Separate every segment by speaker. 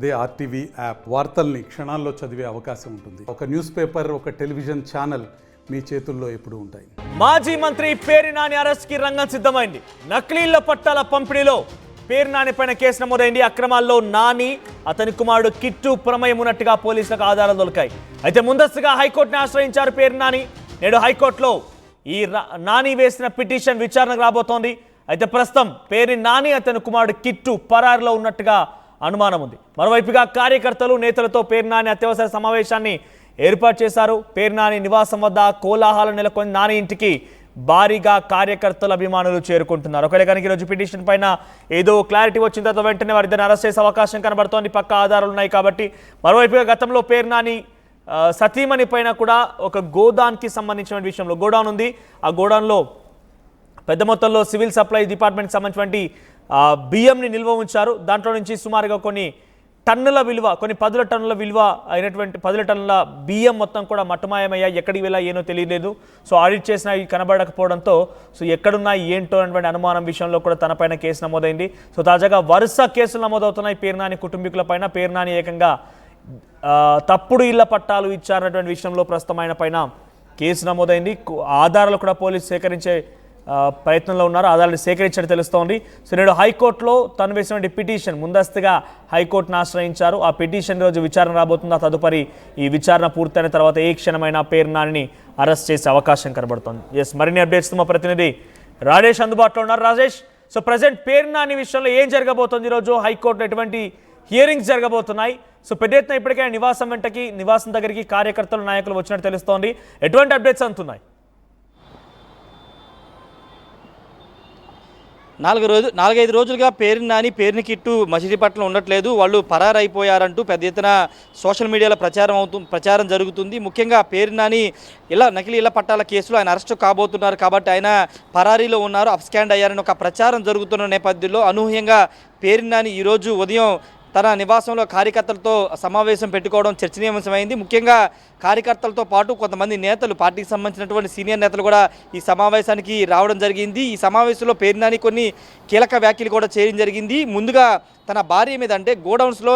Speaker 1: అదే RTV app వార్తల్ని క్షణాల్లో చదివే అవకాశం ఉంటుంది. ఒక న్యూస్ పేపర్, ఒక టెలివిజన్ ఛానల్ మీ చేతుల్లో ఎప్పుడూ ఉంటాయి.
Speaker 2: మాజీ మంత్రి పేర్ని నాని అరెస్ట్ కి రంగం సిద్ధమైంది. నకిలీల పట్టాల పంపిణీలో పేర్ని నాని పైన కేసు నమోదైంది. అక్రమాల్లో నాని, అతని కుమారుడు కిట్టు ప్రమేయం ఉన్నట్టుగా పోలీసులకు ఆధారాలు దొరికాయి. అయితే ముందస్తుగా హైకోర్టుని ఆశ్రయించారు పేర్ని నాని. నేడు హైకోర్టులో ఈ నాని వేసిన పిటిషన్ విచారణకు రాబోతోంది. అయితే ప్రస్తుతం పేర్ని నాని, అతని కుమారుడు కిట్టు పరారులో ఉన్నట్టుగా అనుమానం ఉంది. మరోవైపుగా కార్యకర్తలు, నేతలతో పేర్ని నాని అత్యవసర సమావేశాన్ని ఏర్పాటు చేశారు. పేర్ని నాని నివాసం వద్ద కోలాహలం నెలకొని నాని ఇంటికి భారీగా కార్యకర్తల అభిమానులు చేరుకుంటున్నారు. ఒకవేళ కనుక ఈరోజు పిటిషన్ పైన ఏదో క్లారిటీ వచ్చిన తర్వాత వెంటనే వారిద్దరిని అరెస్ట్ చేసే అవకాశం కనబడుతోంది. పక్కా ఆధారాలు ఉన్నాయి కాబట్టి. మరోవైపుగా గతంలో పేర్ని నాని సతీమణి పైన కూడా ఒక గోదాన్కి సంబంధించిన విషయంలో గోడౌన్ ఉంది. ఆ గోడౌన్లో పెద్ద మొత్తంలో సివిల్ సప్లై డిపార్ట్మెంట్కి సంబంధించినటువంటి బియ్యంని నిల్వ ఉంచారు. దాంట్లో నుంచి సుమారుగా కొన్ని పదుల టన్నుల విలువ అయినటువంటి 10 టన్నుల బియ్యం మొత్తం కూడా మట్టుమాయమయ్యాయి. ఎక్కడికి వెళ్ళా ఏనో తెలియలేదు. సో ఆడిట్ చేసినా ఇవి కనబడకపోవడంతో సో ఎక్కడున్నాయి ఏంటో అనేటువంటి అనుమానం విషయంలో కూడా తనపైన కేసు నమోదైంది. సో తాజాగా వరుస కేసులు నమోదవుతున్నాయి పేర్ని నాని కుటుంబీకుల పైన. పేర్ని నాని ఏకంగా తప్పుడు ఇళ్ల పట్టాలు ఇచ్చారన్నటువంటి విషయంలో ప్రస్తుతం ఆయన పైన కేసు నమోదైంది. ఆధారాలు కూడా పోలీసు సేకరించే ప్రయత్నంలో ఉన్నారు. ఆధారాలు సేకరించడం తెలుస్తోంది. సో నేడు హైకోర్టులో తను వేసినటువంటి పిటిషన్ ముందస్తుగా హైకోర్టును ఆశ్రయించారు. ఆ పిటిషన్ రోజు విచారణ రాబోతుంది. తదుపరి ఈ విచారణ పూర్తయిన తర్వాత ఏ క్షణమైనా పేర్ని నానిని అరెస్ట్ చేసే అవకాశం కనబడుతోంది. మరిన్ని అప్డేట్స్ మా ప్రతినిధి రాజేష్ అందుబాటులో ఉన్నారు. రాజేష్, సో ప్రజెంట్ పేర్ని నాని విషయంలో ఏం జరగబోతుంది? ఈరోజు హైకోర్టులో ఎటువంటి హియరింగ్స్ జరగబోతున్నాయి? సో పెద్ద ఎత్తున ఇప్పటికే నివాసం దగ్గరికి కార్యకర్తలు, నాయకులు వచ్చినట్టు తెలుస్తోంది. ఎటువంటి అప్డేట్స్ అందుతున్నాయి?
Speaker 3: 4-5 రోజులుగా పేర్ని నాని, పేర్ని కిట్టు మచిలీపట్నంలో ఉండట్లేదు. వాళ్ళు పరారైపోయారంటూ పెద్ద ఎత్తున సోషల్ మీడియాలో ప్రచారం జరుగుతుంది. ముఖ్యంగా పేర్ని నాని నకిలీ ఇళ్ల పట్టాల కేసులో ఆయన అరెస్టు కాబోతున్నారు కాబట్టి ఆయన పరారీలో ఉన్నారు, అప్స్కాండ్ అయ్యారని ఒక ప్రచారం జరుగుతున్న నేపథ్యంలో అనూహ్యంగా పేర్ని నాని ఈరోజు ఉదయం తన నివాసంలో కార్యకర్తలతో సమావేశం పెట్టుకోవడం చర్చనీయాంశమైంది. ముఖ్యంగా కార్యకర్తలతో పాటు కొంతమంది నేతలు, పార్టీకి సంబంధించినటువంటి సీనియర్ నేతలు కూడా ఈ సమావేశానికి రావడం జరిగింది. ఈ సమావేశంలో పేర్ని నాని కొన్ని కీలక వ్యాఖ్యలు కూడా చేయడం జరిగింది. ముందుగా తన భార్య మీద, అంటే గోడౌన్స్లో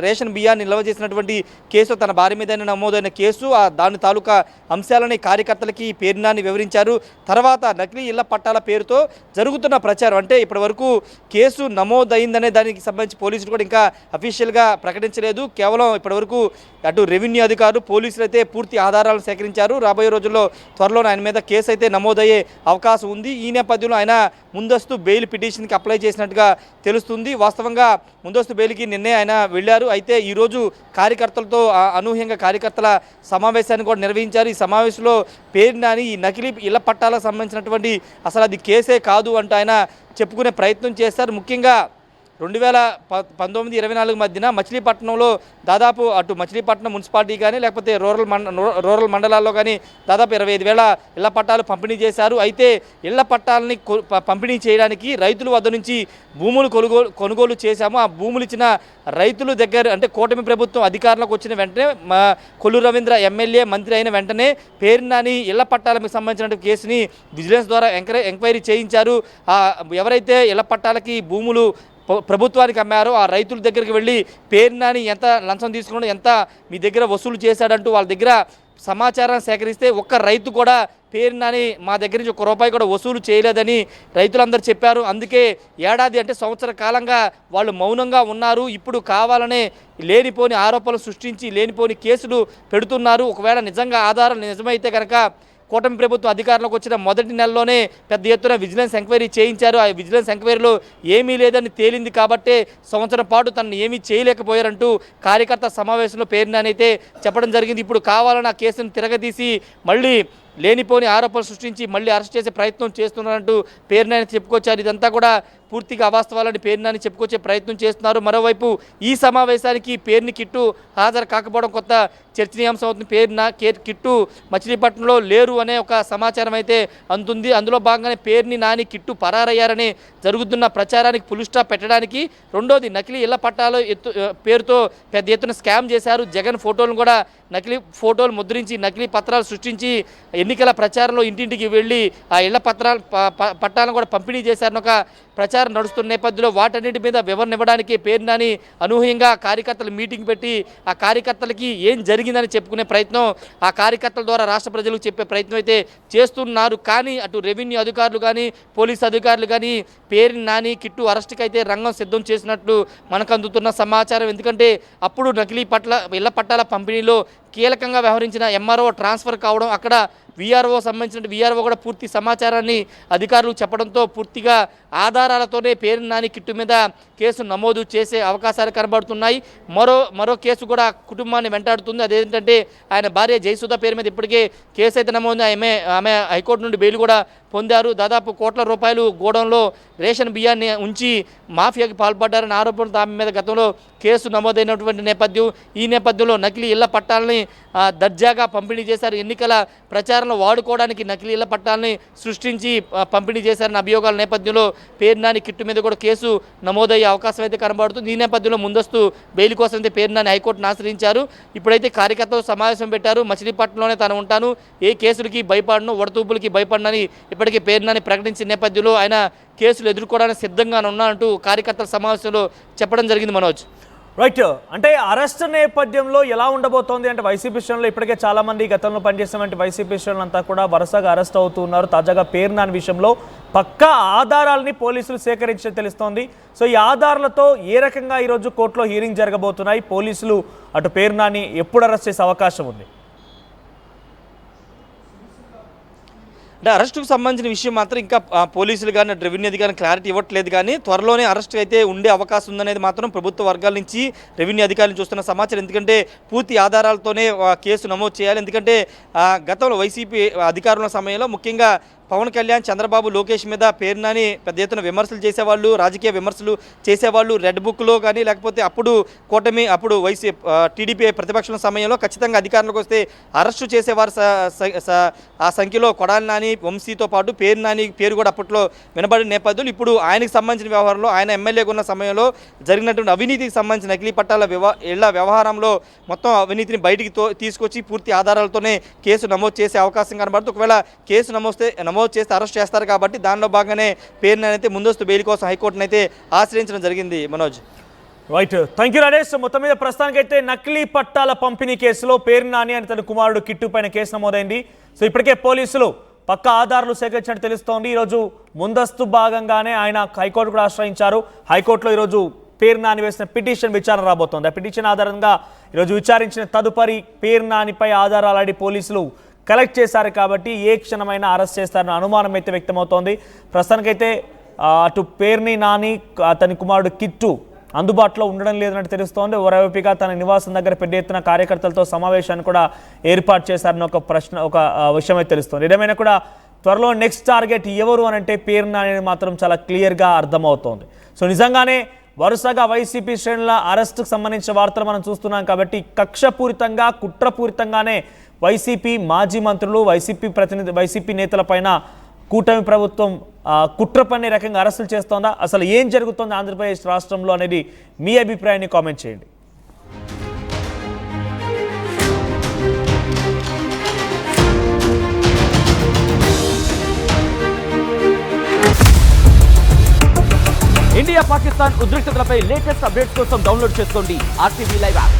Speaker 3: రేషన్ బియ్యాన్ని నిల్వ చేసినటువంటి కేసు, తన భార్య మీద నమోదైన కేసు, దాని తాలూకా అంశాలని కార్యకర్తలకి పేర్ని నాని వివరించారు. తర్వాత నకిలీ ఇళ్ల పట్టాల పేరుతో జరుగుతున్న ప్రచారం, అంటే ఇప్పటి వరకు కేసు నమోదైందనే దానికి సంబంధించి పోలీసులు కూడా ఇంకా అఫీషియల్గా ప్రకటించలేదు. కేవలం ఇప్పటివరకు అటు రెవెన్యూ అధికారులు, పోలీసులు అయితే పూర్తి ఆధారాలను సేకరించారు. రాబోయే రోజుల్లో త్వరలో ఆయన మీద కేసు అయితే నమోదయ్యే అవకాశం ఉంది. ఈ నేపథ్యంలో ఆయన ముందస్తు బెయిల్ పిటిషన్కి అప్లై చేసినట్టుగా తెలుస్తుంది. వాస్తవంగా ముందస్తు బెయిల్కి నిన్నే ఆయన వెళ్ళారు. అయితే ఈరోజు కార్యకర్తలతో అనూహ్యంగా కార్యకర్తల సమావేశాన్ని కూడా నిర్వహించారు. ఈ సమావేశంలో పేర్ని నాని ఈ నకిలీ ఇళ్ల పట్టాలకు సంబంధించినటువంటి అసలు అది కేసే కాదు అంటూ ఆయన చెప్పుకునే ప్రయత్నం చేశారు. ముఖ్యంగా 2019-24 మధ్యన మచిలీపట్నంలో దాదాపు అటు మచిలీపట్నం మున్సిపాలిటీ కానీ లేకపోతే రూరల్ మండలాల్లో కానీ దాదాపు 25,000 ఇళ్ల పట్టాలు పంపిణీ చేశారు. అయితే ఇళ్ల పట్టాలని పంపిణీ చేయడానికి రైతుల వద్ద నుంచి భూములు కొనుగోలు చేశాము. ఆ భూములు ఇచ్చిన రైతుల దగ్గర, అంటే కూటమి ప్రభుత్వం అధికారంలోకి వచ్చిన వెంటనే కొల్లు రవీంద్ర ఎమ్మెల్యే, మంత్రి అయిన వెంటనే పేర్ని నాని ఇళ్ల పట్టాలకు సంబంధించిన కేసుని విజిలెన్స్ ద్వారా ఎంక్వైరీ చేయించారు. ఎవరైతే ఇళ్ల పట్టాలకి భూములు ప్రభుత్వానికి అమ్మారో ఆ రైతుల దగ్గరికి వెళ్ళి పేర్ని నాని ఎంత లంచం తీసుకున్నాడో, ఎంత మీ దగ్గర వసూలు చేశాడంటూ వాళ్ళ దగ్గర సమాచారం సేకరిస్తే ఒక్క రైతు కూడా పేర్ని నాని మా దగ్గర నుంచి ₹1 కూడా వసూలు చేయలేదని రైతులందరూ చెప్పారు. అందుకే ఏడాది, అంటే సంవత్సర కాలంగా వాళ్ళు మౌనంగా ఉన్నారు. ఇప్పుడు కావాలనే లేనిపోని ఆరోపణలు సృష్టించి లేనిపోని కేసులు పెడుతున్నారు. ఒకవేళ నిజంగా ఆధారాలు నిజమైతే కనుక కూటమి ప్రభుత్వం అధికారంలోకి వచ్చిన మొదటి నెలలోనే పెద్ద ఎత్తున విజిలెన్స్ ఎంక్వైరీ చేయించారు. ఆ విజిలెన్స్ ఎంక్వైరీలో ఏమీ లేదని తేలింది కాబట్టే సంవత్సరం పాటు తనను ఏమీ చేయలేకపోయారంటూ కార్యకర్త సమావేశంలో పేర్ని నాని అయితే చెప్పడం జరిగింది. ఇప్పుడు కావాలని ఆ కేసును తిరగదీసి మళ్ళీ లేనిపోని ఆరోపణలు సృష్టించి మళ్ళీ అరెస్ట్ చేసే ప్రయత్నం చేస్తున్నారంటూ పేర్ని నాని చెప్పుకొచ్చారు. ఇదంతా కూడా పూర్తిగా అవాస్తవాలని పేర్ని నాని చెప్పుకొచ్చే ప్రయత్నం చేస్తున్నారు. మరోవైపు ఈ సమావేశానికి పేర్ని కిట్టు హాజరు కాకపోవడం కొత్త చర్చనీయాంశం అవుతుంది. కిట్టు మచిలీపట్నంలో లేరు అనే ఒక సమాచారం అయితే అందుతుంది. అందులో భాగంగానే పేర్ని నాని, కిట్టు పరారయ్యారని జరుగుతున్న ప్రచారానికి ఫుల్ స్టాప్ పెట్టడానికి, రెండోది నకిలీ ఇళ్ల పట్టాలు పేరుతో పెద్ద ఎత్తున స్కామ్ చేశారు. జగన్ ఫోటోలను కూడా నకిలీ ఫోటోలు ముద్రించి నకిలీ పత్రాలు సృష్టించి ఎన్నికల ప్రచారంలో ఇంటింటికి వెళ్ళి ఆ ఇళ్ల పట్టాలను కూడా పంపిణీ చేశారని ఒక ప్రచారం నడుస్తున్న నేపథ్యంలో వాటన్నిటి మీద వివరణ ఇవ్వడానికి పేరు నాని అనూహ్యంగా కార్యకర్తలు మీటింగ్ పెట్టి ఆ కార్యకర్తలకి ఏం జరిగిందని చెప్పుకునే ప్రయత్నం, ఆ కార్యకర్తల ద్వారా రాష్ట్ర ప్రజలకు చెప్పే ప్రయత్నం అయితే చేస్తున్నారు. కానీ అటు రెవెన్యూ అధికారులు కానీ పోలీసు అధికారులు కానీ పేరు నాని కిట్టు అరెస్ట్కి అయితే రంగం సిద్ధం చేసినట్లు మనకు అందుతున్న సమాచారం. ఎందుకంటే అప్పుడు నకిలీ ఇళ్ల పట్టాల పంపిణీలో కీలకంగా వ్యవహరించిన ఎంఆర్ఓ ట్రాన్స్ఫర్ కావడం, అక్కడ వీఆర్ఓ సంబంధించిన వీఆర్ఓ కూడా పూర్తి సమాచారాన్ని అధికారులు చెప్పడంతో పూర్తిగా ఆధారాలతోనే పేరు నాని కిట్టు మీద కేసు నమోదు చేసే అవకాశాలు కనబడుతున్నాయి. మరో కేసు కూడా కుటుంబాన్ని వెంటాడుతుంది. అదేంటంటే ఆయన భార్య జయసుధ పేరు మీద ఇప్పటికే కేసు అయితే నమోదు. ఆమె హైకోర్టు నుండి బెయిల్ కూడా పొందారు. దాదాపు కోట్ల రూపాయలు గోడంలో రేషన్ బియ్యాన్ని ఉంచి మాఫియాకి పాల్పడ్డారని ఆరోపణతో ఆమె మీద గతంలో కేసు నమోదైనటువంటి నేపథ్యం. ఈ నేపథ్యంలో నకిలీ ఇళ్ల పట్టాలని దర్జాగా పంపిణీ చేశారు. ఎన్నికల ప్రచారంలో వాడుకోవడానికి నకిలీ ఇళ్ల పట్టాలని సృష్టించి పంపిణీ చేశారన్న అభియోగాల నేపథ్యంలో పేరు నాని కిట్టు మీద కూడా కేసు నమోదయ్యే అవకాశం అయితే కనబడుతుంది. ఈ నేపథ్యంలో ముందస్తు బెయిల్ కోసం అయితే పేరు నాని హైకోర్టును ఆశ్రయించారు. ఇప్పుడైతే కార్యకర్తలు సమావేశం పెట్టారు. మచిలీపట్నంలోనే తాను ఉంటాను, ఏ కేసులకి భయపడను, వడతూపులకి భయపడనని ఇప్పటికే పేరు నాని ప్రకటించిన నేపథ్యంలో ఆయన కేసులు ఎదుర్కోవడానికి సిద్ధంగా ఉన్నానంటూ కార్యకర్తల సమావేశంలో చెప్పడం జరిగింది. మనోజ్,
Speaker 2: రైట్. అంటే అరెస్ట్ నేపథ్యంలో ఎలా ఉండబోతోంది అంటే వైసీపీ శ్రేణులు ఇప్పటికే చాలా మంది గతంలో పనిచేసినటువంటి వైసీపీ శ్రేణులు అంతా కూడా వరుసగా అరెస్ట్ అవుతూ ఉన్నారు. తాజాగా పేరు నాని విషయంలో పక్కా ఆధారాలని పోలీసులు సేకరించే తెలుస్తోంది. సో ఈ ఆధారాలతో ఏ రకంగా ఈరోజు కోర్టులో హీరింగ్ జరగబోతున్నాయి, పోలీసులు అటు పేరు నాని ఎప్పుడు అరెస్ట్ చేసే అవకాశం ఉంది?
Speaker 3: అంటే అరెస్టుకు సంబంధించిన విషయం మాత్రం ఇంకా పోలీసులు కానీ రెవెన్యూ అధికారులు క్లారిటీ ఇవ్వట్లేదు. కానీ త్వరలోనే అరెస్ట్ అయితే ఉండే అవకాశం ఉందనేది మాత్రం ప్రభుత్వ వర్గాల నుంచి రెవెన్యూ అధికారులు చూస్తున్న సమాచారం. ఎందుకంటే పూర్తి ఆధారాలతోనే కేసు నమోదు చేయాలి. ఎందుకంటే గతంలో వైసీపీ అధికారుల సమయంలో ముఖ్యంగా పవన్ కళ్యాణ్, చంద్రబాబు, లోకేష్ మీద పేరు నాని పెద్ద ఎత్తున విమర్శలు చేసేవాళ్ళు, రాజకీయ విమర్శలు చేసేవాళ్ళు. రెడ్ బుక్లో కానీ లేకపోతే అప్పుడు టీడీపీ ప్రతిపక్షం సమయంలో ఖచ్చితంగా అధికారంలోకి వస్తే అరెస్టు చేసేవారు. ఆ సంఖ్యలో కొడాలి నాని, వంశీతో పాటు పేరు నాని పేరు కూడా అప్పట్లో వినబడిన నేపథ్యంలో ఇప్పుడు ఆయనకు సంబంధించిన వ్యవహారంలో, ఆయన ఎమ్మెల్యేగా ఉన్న సమయంలో జరిగినటువంటి అవినీతికి సంబంధించిన నకిలీ పట్టాల ఇళ్ల వ్యవహారంలో మొత్తం అవినీతిని బయటికి తీసుకొచ్చి పూర్తి ఆధారాలతోనే కేసు నమోదు చేసే అవకాశం కనబడుతుంది. ఒకవేళ కేసు నమోదు చేస్తే అరెస్ట్ చేస్తారు కాబట్టి దానిలో భాగంగానే పేరు నాని అయితే ముందస్తు బెయిల్ కోసం హైకోర్టును అయితే ఆశ్రయించడం జరిగింది. Manoj,
Speaker 2: right. Thank you Rajesh. మొత్తం మీద ప్రస్తుతానికైతే నకిలీ పట్టాల పంపిణీ కేసులో పేరు నాని అని తన కుమారుడు కిట్టు పైన కేసు నమోదైంది. సో ఇప్పటికే పోలీసులు పక్కా ఆధారాలు సేకరించినట్టు తెలుస్తోంది. ఈరోజు ముందస్తు భాగంగానే ఆయన హైకోర్టు కూడా ఆశ్రయించారు. హైకోర్టులో ఈరోజు పేరు నాని వేసిన పిటిషన్ విచారణ రాబోతోంది. ఆ పిటిషన్ ఆధారంగా ఈరోజు విచారించిన తదుపరి పేరు నానిపై ఆధారాలు పోలీసులు కలెక్ట్ చేశారు కాబట్టి ఏ క్షణమైనా అరెస్ట్ చేస్తారన్న అనుమానం అయితే వ్యక్తమవుతోంది. ప్రస్తుతానికైతే అటు పేర్ని నాని, అతని కుమారుడు కిట్టు అందుబాటులో ఉండడం లేదన్నట్టు తెలుస్తోంది. ఓవైపుగా తన నివాసం దగ్గర పెద్ద ఎత్తున కార్యకర్తలతో సమావేశాన్ని కూడా ఏర్పాటు చేశారని ఒక విషయం అయితే తెలుస్తోంది. ఏదేమైనా కూడా త్వరలో నెక్స్ట్ టార్గెట్ ఎవరు అని అంటే పేరు నాని మాత్రం చాలా క్లియర్గా అర్థమవుతోంది. సో నిజంగానే వరుసగా వైసీపీ శ్రేణుల అరెస్టుకు సంబంధించిన వార్తలు మనం చూస్తున్నాం కాబట్టి కక్షపూరితంగా, కుట్రపూరితంగానే వైసీపీ మాజీ మంత్రులు, వైసీపీ నేతలపైన కూటమి ప్రభుత్వం కుట్ర పన్నే రకంగా అరెస్టులు చేస్తోందా? అసలు ఏం జరుగుతోంది ఆంధ్రప్రదేశ్ రాష్ట్రంలో అనేది మీ అభిప్రాయాన్ని కామెంట్ చేయండి.
Speaker 4: ఇండియా పాకిస్తాన్ ఉద్రిక్తతలపై లేటెస్ట్ అప్డేట్స్ కోసం డౌన్లోడ్ చేసుకోండి RTV లైవ్ యాప్.